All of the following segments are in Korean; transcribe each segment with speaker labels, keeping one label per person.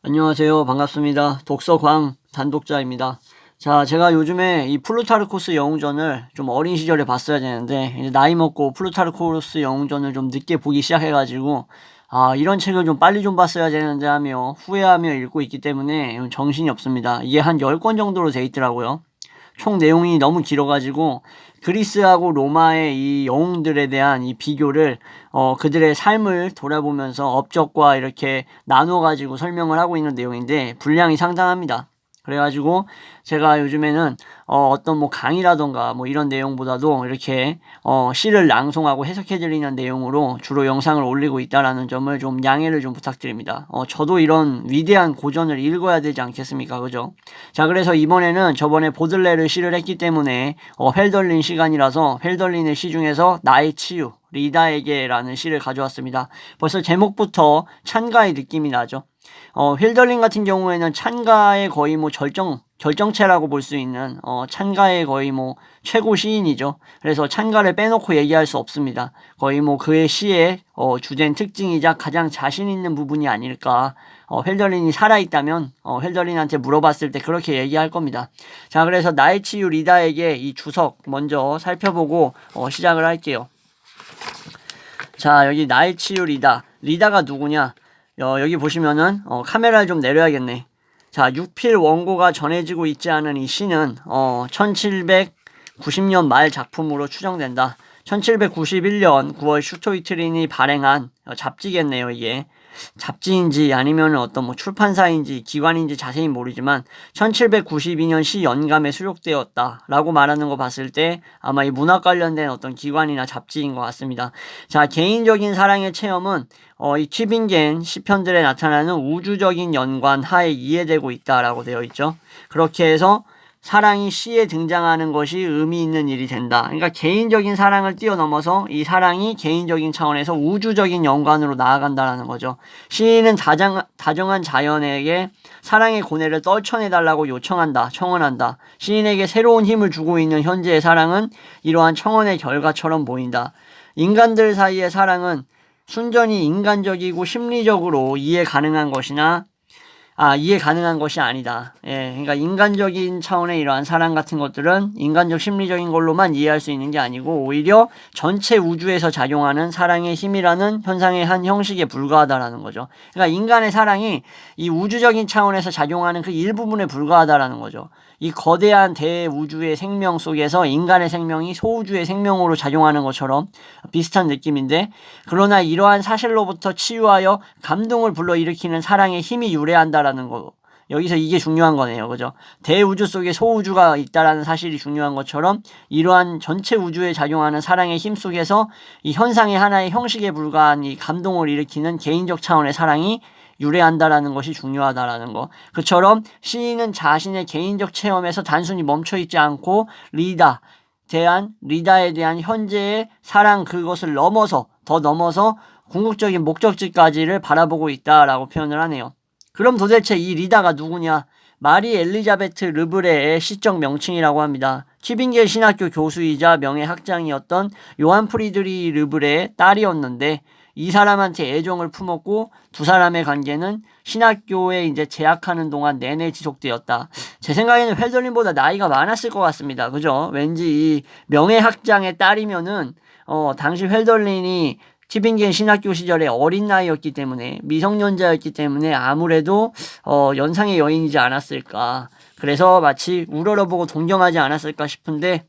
Speaker 1: 안녕하세요. 반갑습니다. 독서광 단독자입니다. 자, 제가 요즘에 이 플루타르코스 영웅전을 좀 어린 시절에 봤어야 되는데, 이제 나이 먹고 플루타르코스 영웅전을 좀 늦게 보기 시작해가지고, 이런 책을 좀 빨리 좀 봤어야 되는데 하며 후회하며 읽고 있기 때문에 정신이 없습니다. 이게 한 10권 정도로 돼 있더라고요. 총 내용이 너무 길어가지고 그리스하고 로마의 이 영웅들에 대한 이 비교를 그들의 삶을 돌아보면서 업적과 이렇게 나눠가지고 설명을 하고 있는 내용인데 분량이 상당합니다. 그래가지고 제가 요즘에는 어떤 뭐 강의라던가 뭐 이런 내용보다도 이렇게 시를 낭송하고 해석해드리는 내용으로 주로 영상을 올리고 있다라는 점을 좀 양해를 좀 부탁드립니다. 저도 이런 위대한 고전을 읽어야 되지 않겠습니까? 그죠? 자, 그래서 이번에는 저번에 보들레르 시를 했기 때문에 헬덜린 시간이라서 헬덜린의 시 중에서 나의 치유 리다에게라는 시를 가져왔습니다. 벌써 제목부터 찬가의 느낌이 나죠. 힐덜린 같은 경우에는 찬가의 거의 뭐 결정체라고 볼 수 있는 찬가의 거의 뭐 최고 시인이죠. 그래서 찬가를 빼놓고 얘기할 수 없습니다. 거의 뭐 그의 시의 주된 특징이자 가장 자신 있는 부분이 아닐까. 헬덜린이 살아있다면 헬덜린한테 물어봤을 때 그렇게 얘기할 겁니다. 자, 그래서 나의 치유 리다에게 이 주석 먼저 살펴보고 시작을 할게요. 자, 여기 나의 치유 리다가 누구냐? 여기 보시면은 카메라를 좀 내려야겠네. 자, 육필 원고가 전해지고 있지 않은 이 시는 1790년 말 작품으로 추정된다. 1791년 9월 슈토이트린이 발행한 잡지겠네요. 이게 잡지인지 아니면 어떤 뭐 출판사인지 기관인지 자세히 모르지만 1792년 시 연감에 수록되었다라고 말하는 거 봤을 때 아마 이 문학 관련된 어떤 기관이나 잡지인 것 같습니다. 자, 개인적인 사랑의 체험은 이 튜빙겐 시편들에 나타나는 우주적인 연관 하에 이해되고 있다라고 되어 있죠. 그렇게 해서 사랑이 시에 등장하는 것이 의미 있는 일이 된다. 그러니까 개인적인 사랑을 뛰어넘어서 이 사랑이 개인적인 차원에서 우주적인 연관으로 나아간다라는 거죠. 시인은 다정한 자연에게 사랑의 고뇌를 떨쳐내달라고 청원한다. 시인에게 새로운 힘을 주고 있는 현재의 사랑은 이러한 청원의 결과처럼 보인다. 인간들 사이의 사랑은 순전히 인간적이고 심리적으로 이해 가능한 것이 아니다. 예, 그러니까 인간적인 차원의 이러한 사랑 같은 것들은 인간적 심리적인 걸로만 이해할 수 있는 게 아니고 오히려 전체 우주에서 작용하는 사랑의 힘이라는 현상의 한 형식에 불과하다라는 거죠. 그러니까 인간의 사랑이 이 우주적인 차원에서 작용하는 그 일부분에 불과하다라는 거죠. 이 거대한 대우주의 생명 속에서 인간의 생명이 소우주의 생명으로 작용하는 것처럼 비슷한 느낌인데, 그러나 이러한 사실로부터 치유하여 감동을 불러일으키는 사랑의 힘이 유래한다라는 거. 여기서 이게 중요한 거네요. 그죠? 대우주 속에 소우주가 있다라는 사실이 중요한 것처럼 이러한 전체 우주에 작용하는 사랑의 힘 속에서 이 현상의 하나의 형식에 불과한 이 감동을 일으키는 개인적 차원의 사랑이 유래한다라는 것이 중요하다라는 거. 그처럼 시인은 자신의 개인적 체험에서 단순히 멈춰있지 않고 리다에 대한 현재의 사랑 그것을 더 넘어서 궁극적인 목적지까지를 바라보고 있다라고 표현을 하네요. 그럼 도대체 이 리다가 누구냐? 마리 엘리자베트 르브레의 시적 명칭이라고 합니다. 튜빙겐 신학교 교수이자 명예학장이었던 요한 프리드리 르브레의 딸이었는데 이 사람한테 애정을 품었고 두 사람의 관계는 신학교에 이제 재학하는 동안 내내 지속되었다. 제 생각에는 헬덜린보다 나이가 많았을 것 같습니다. 그죠? 왠지 이 명예학장의 딸이면은 당시 헬덜린이 튜빙겐 신학교 시절에 어린 나이였기 때문에 미성년자였기 때문에 아무래도 연상의 여인이지 않았을까. 그래서 마치 우러러보고 동경하지 않았을까 싶은데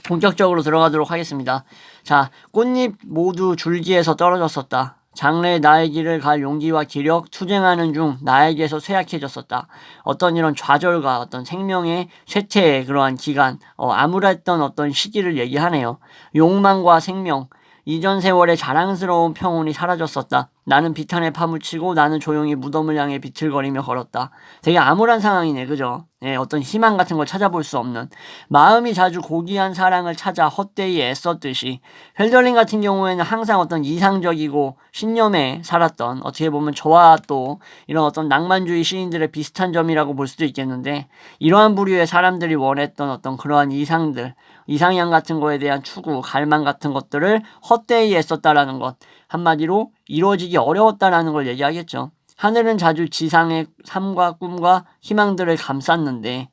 Speaker 1: 본격적으로 들어가도록 하겠습니다. 자, 꽃잎 모두 줄기에서 떨어졌었다. 장래 나의 길을 갈 용기와 기력 투쟁하는 중 나에게서 쇠약해졌었다. 어떤 이런 좌절과 어떤 생명의 쇠퇴의 그러한 기간, 암울했던 어떤 시기를 얘기하네요. 욕망과 생명, 이전 세월의 자랑스러운 평온이 사라졌었다. 나는 비탄에 파묻히고 나는 조용히 무덤을 향해 비틀거리며 걸었다. 되게 암울한 상황이네, 그죠? 예, 어떤 희망 같은 걸 찾아볼 수 없는. 마음이 자주 고귀한 사랑을 찾아 헛되이 애썼듯이 헬덜린 같은 경우에는 항상 어떤 이상적이고 신념에 살았던, 어떻게 보면 저와 또 이런 어떤 낭만주의 시인들의 비슷한 점이라고 볼 수도 있겠는데, 이러한 부류의 사람들이 원했던 어떤 그러한 이상향 같은 거에 대한 추구, 갈망 같은 것들을 헛되이 애썼다라는 것. 한마디로 이루어지기 어려웠다라는 걸 얘기하겠죠. 하늘은 자주 지상의 삶과 꿈과 희망들을 감쌌는데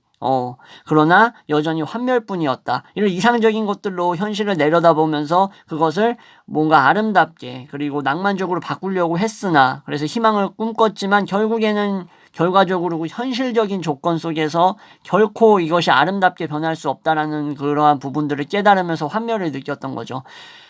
Speaker 1: 그러나 여전히 환멸뿐이었다. 이런 이상적인 것들로 현실을 내려다보면서 그것을 뭔가 아름답게 그리고 낭만적으로 바꾸려고 했으나 그래서 희망을 꿈꿨지만 결국에는 결과적으로 현실적인 조건 속에서 결코 이것이 아름답게 변할 수 없다라는 그러한 부분들을 깨달으면서 환멸을 느꼈던 거죠.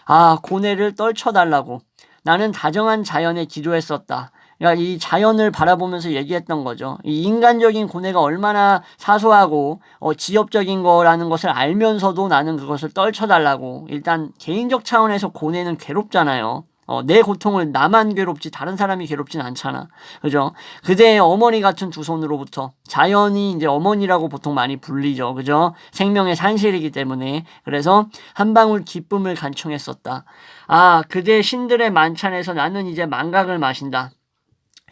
Speaker 1: 아, 고뇌를 떨쳐달라고. 나는 다정한 자연에 기도했었다. 그러니까 이 자연을 바라보면서 얘기했던 거죠. 이 인간적인 고뇌가 얼마나 사소하고 지엽적인 거라는 것을 알면서도 나는 그것을 떨쳐달라고. 일단 개인적 차원에서 고뇌는 괴롭잖아요. 내 고통을 나만 괴롭지 다른 사람이 괴롭진 않잖아. 그죠? 그대의 어머니 같은 두 손으로부터 자연이 이제 어머니라고 보통 많이 불리죠. 그죠? 생명의 산실이기 때문에. 그래서 한 방울 기쁨을 간청했었다. 아, 그대 신들의 만찬에서 나는 이제 망각을 마신다.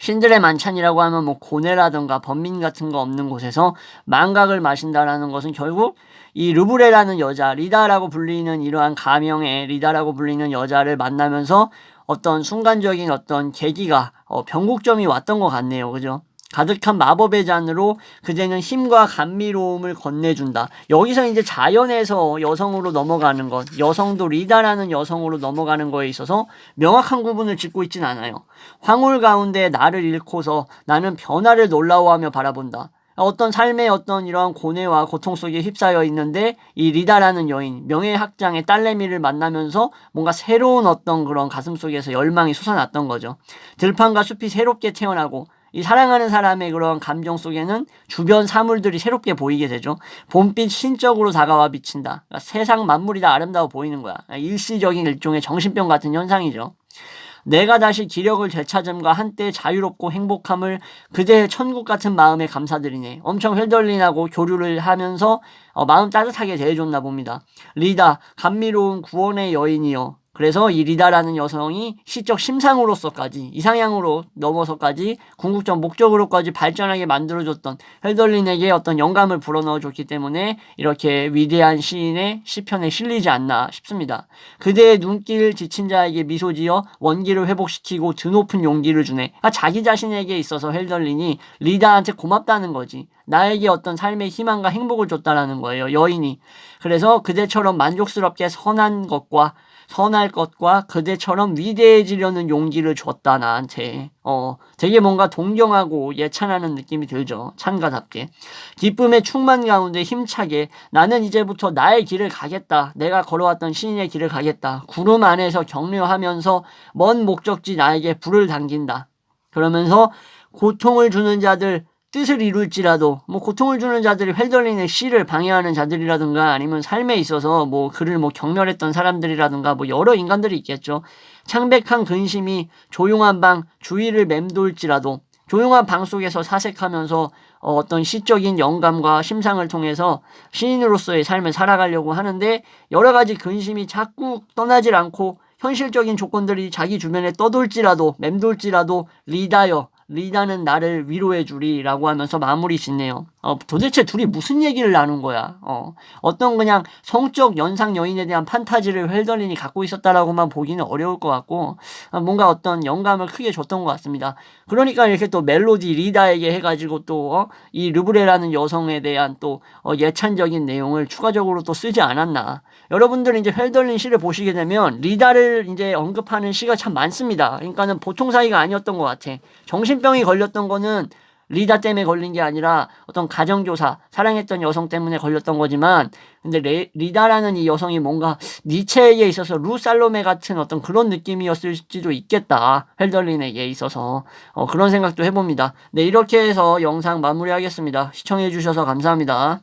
Speaker 1: 신들의 만찬이라고 하면 뭐 고뇌라든가 번민 같은 거 없는 곳에서 망각을 마신다라는 것은 결국 이 르브레라는 여자, 리다라고 불리는 이러한 가명의 리다라고 불리는 여자를 만나면서 어떤 순간적인 어떤 계기가 변곡점이 왔던 것 같네요. 그죠? 가득한 마법의 잔으로 그대는 힘과 감미로움을 건네준다. 여기서 이제 자연에서 여성으로 넘어가는 것, 여성도 리다라는 여성으로 넘어가는 거에 있어서 명확한 구분을 짓고 있진 않아요. 황홀 가운데 나를 잃고서 나는 변화를 놀라워하며 바라본다. 어떤 삶의 어떤 이러한 고뇌와 고통 속에 휩싸여 있는데 이 리다라는 여인, 명예학장의 딸내미를 만나면서 뭔가 새로운 어떤 그런 가슴 속에서 열망이 솟아났던 거죠. 들판과 숲이 새롭게 태어나고 이 사랑하는 사람의 그런 감정 속에는 주변 사물들이 새롭게 보이게 되죠. 봄빛 신적으로 다가와 비친다. 그러니까 세상 만물이 다 아름다워 보이는 거야. 일시적인 일종의 정신병 같은 현상이죠. 내가 다시 기력을 되찾음과 한때 자유롭고 행복함을 그대의 천국 같은 마음에 감사드리네. 엄청 혈덜린하고 교류를 하면서 마음 따뜻하게 대해줬나 봅니다. 리다, 감미로운 구원의 여인이여. 그래서 이 리다라는 여성이 시적 심상으로서까지 이상향으로 넘어서까지 궁극적 목적으로까지 발전하게 만들어줬던 헬덜린에게 어떤 영감을 불어넣어줬기 때문에 이렇게 위대한 시인의 시편에 실리지 않나 싶습니다. 그대의 눈길 지친 자에게 미소 지어 원기를 회복시키고 드높은 용기를 주네. 그러니까 자기 자신에게 있어서 헬덜린이 리다한테 고맙다는 거지. 나에게 어떤 삶의 희망과 행복을 줬다라는 거예요. 여인이. 그래서 그대처럼 만족스럽게 선할 것과 그대처럼 위대해지려는 용기를 줬다 나한테. 되게 뭔가 동경하고 예찬하는 느낌이 들죠. 찬가답게. 기쁨의 충만 가운데 힘차게 나는 이제부터 나의 길을 가겠다. 내가 걸어왔던 시인의 길을 가겠다. 구름 안에서 격려하면서 먼 목적지 나에게 불을 당긴다. 그러면서 고통을 주는 자들 뜻을 이룰지라도 뭐 고통을 주는 자들이 헬덜린의 시를 방해하는 자들이라든가 아니면 삶에 있어서 뭐 그를 뭐 경멸했던 사람들이라든가 뭐 여러 인간들이 있겠죠. 창백한 근심이 조용한 방 주위를 맴돌지라도 조용한 방 속에서 사색하면서 어떤 시적인 영감과 심상을 통해서 시인으로서의 삶을 살아가려고 하는데 여러 가지 근심이 자꾸 떠나질 않고 현실적인 조건들이 자기 주변에 떠돌지라도 맴돌지라도 리다는 나를 위로해 주리라고 하면서 마무리 짓네요. 도대체 둘이 무슨 얘기를 나눈 거야? 어떤 그냥 성적 연상 여인에 대한 판타지를 헬덜린이 갖고 있었다라고만 보기는 어려울 것 같고 뭔가 어떤 영감을 크게 줬던 것 같습니다. 그러니까 이렇게 또 멜로디 리다에게 해가지고 또 이 르브레라는 여성에 대한 또 예찬적인 내용을 추가적으로 또 쓰지 않았나. 여러분들은 이제 헬덜린 시를 보시게 되면 리다를 이제 언급하는 시가 참 많습니다. 그러니까는 보통 사이가 아니었던 것 같아. 정신병이 걸렸던 거는 리다 때문에 걸린 게 아니라 어떤 가정교사, 사랑했던 여성 때문에 걸렸던 거지만 근데 리다라는 이 여성이 뭔가 니체에 있어서 루살로메 같은 어떤 그런 느낌이었을지도 있겠다. 헬덜린에게 있어서 그런 생각도 해봅니다. 네, 이렇게 해서 영상 마무리하겠습니다. 시청해주셔서 감사합니다.